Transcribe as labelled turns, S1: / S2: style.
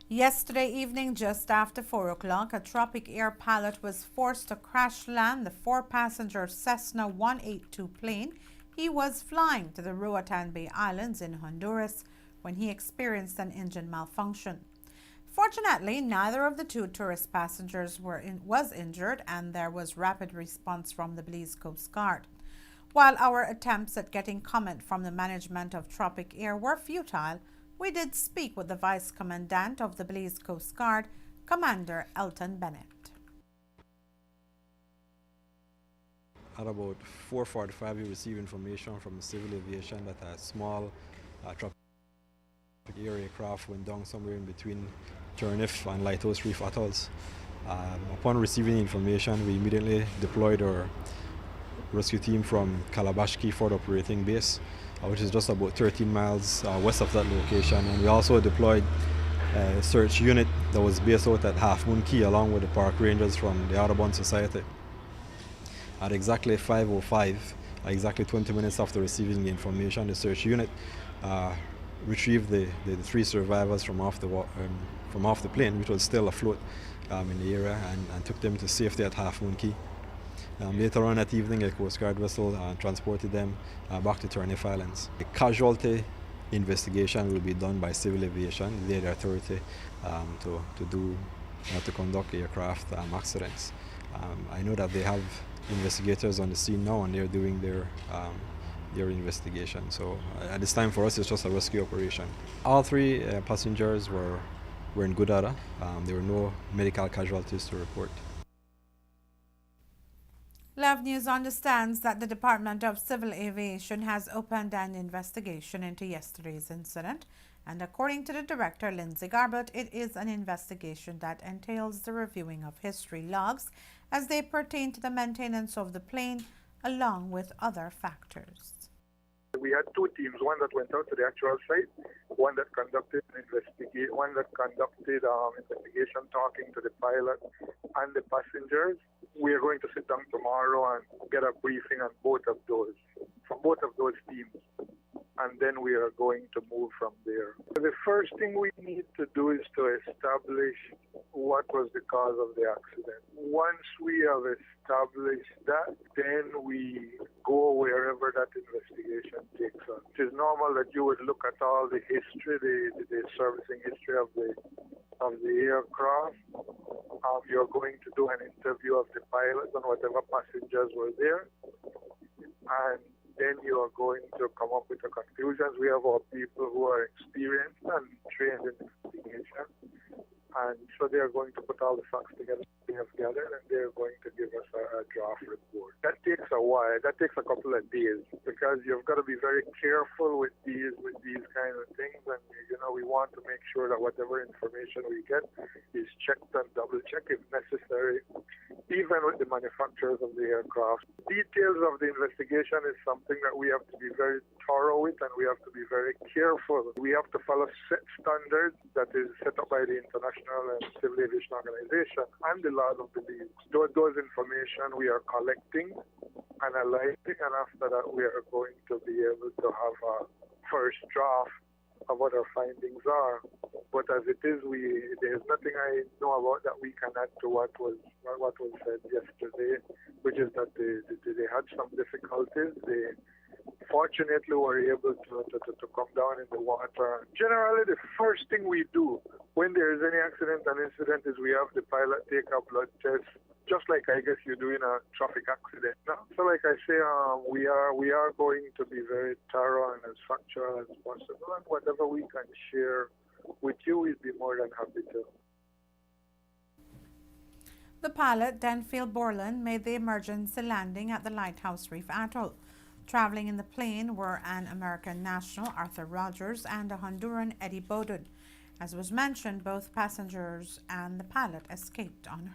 S1: Yesterday evening, just after 4 o'clock, a Tropic Air pilot was forced to crash land the four-passenger Cessna 182 plane he was flying to the Roatan Bay Islands in Honduras when he experienced an engine malfunction. Fortunately, neither of the two tourist passengers was injured, and there was rapid response from the Belize Coast Guard. While our attempts at getting comment from the management of Tropic Air were futile, we did speak with the Vice Commandant of the Belize Coast Guard, Commander Elton Bennett.
S2: At about 4:45, we received information from Civil Aviation that a small Tropic Air aircraft went down somewhere in between Turniff and Lighthouse Reef atolls. Upon receiving information, we immediately deployed our rescue team from Calabash Key Forward Operating Base, which is just about 13 miles west of that location. And we also deployed a search unit that was based out at Half Moon Key along with the park rangers from the Audubon Society. At exactly 5:05, exactly 20 minutes after receiving the information, the search unit retrieved the three survivors from off the plane, which was still afloat in the area, and took them to safety at Half Moon Key. Later on that evening, a Coast Guard vessel transported them back to Turniff Islands. The casualty investigation will be done by Civil Aviation, the authority to conduct aircraft accidents. I know that they have investigators on the scene now, and they're doing their investigation. So at this time, for us, it's just a rescue operation. All three passengers were in good order. There were no medical casualties to report.
S1: Love News understands that the Department of Civil Aviation has opened an investigation into yesterday's incident, and according to the director, Lindsay Garbett, it is an investigation that entails the reviewing of history logs as they pertain to the maintenance of the plane, along with other factors.
S3: We had two teams, one that went out to the actual site, one that conducted investigation talking to the pilot and the passengers. We are going to sit down tomorrow and get a briefing on both of those teams, and then we are going to move from there. The first thing we need to do is to establish what was the cause of the accident. Once we have established that, then we go wherever that investigation takes us. It is normal that you would look at all the history, the servicing history of the aircraft. You're going to do an interview of the pilots and whatever passengers were there, and then you are going to come up with the conclusions. We have our people who are experienced and trained in investigation, and so they are going to put all the facts together we have gathered, and they're going to give us a draft report. That takes a while. That takes a couple of days, because you've got to be very careful with these kind of things, and we want to make sure that whatever information we get is checked and double-checked if necessary, even with the manufacturers of the aircraft. Details of the investigation is something that we have to be very thorough with, and we have to be very careful. We have to follow set standards that is set up by the International and Civil Aviation Organization and the laws of the Belize. Those information we are collecting, analyzing, and after that we are going to be able to have a first draft of what our findings are. But as it is, there's nothing I know about that we can add to what was said yesterday, which is that they had some difficulties. They fortunately were able to come down in the water. Generally, the first thing we do when there is any accident and incident is we have the pilot take a blood test, just like I guess you do in a traffic accident. So like I say, we are going to be very thorough and as factual as possible, and whatever we can share with you, we'd be more than happy to.
S1: The pilot, Denfield Borland, made the emergency landing at the Lighthouse Reef Atoll. Traveling in the plane were an American national, Arthur Rogers, and a Honduran, Eddie Bowden. As was mentioned, both passengers and the pilot escaped unhurt.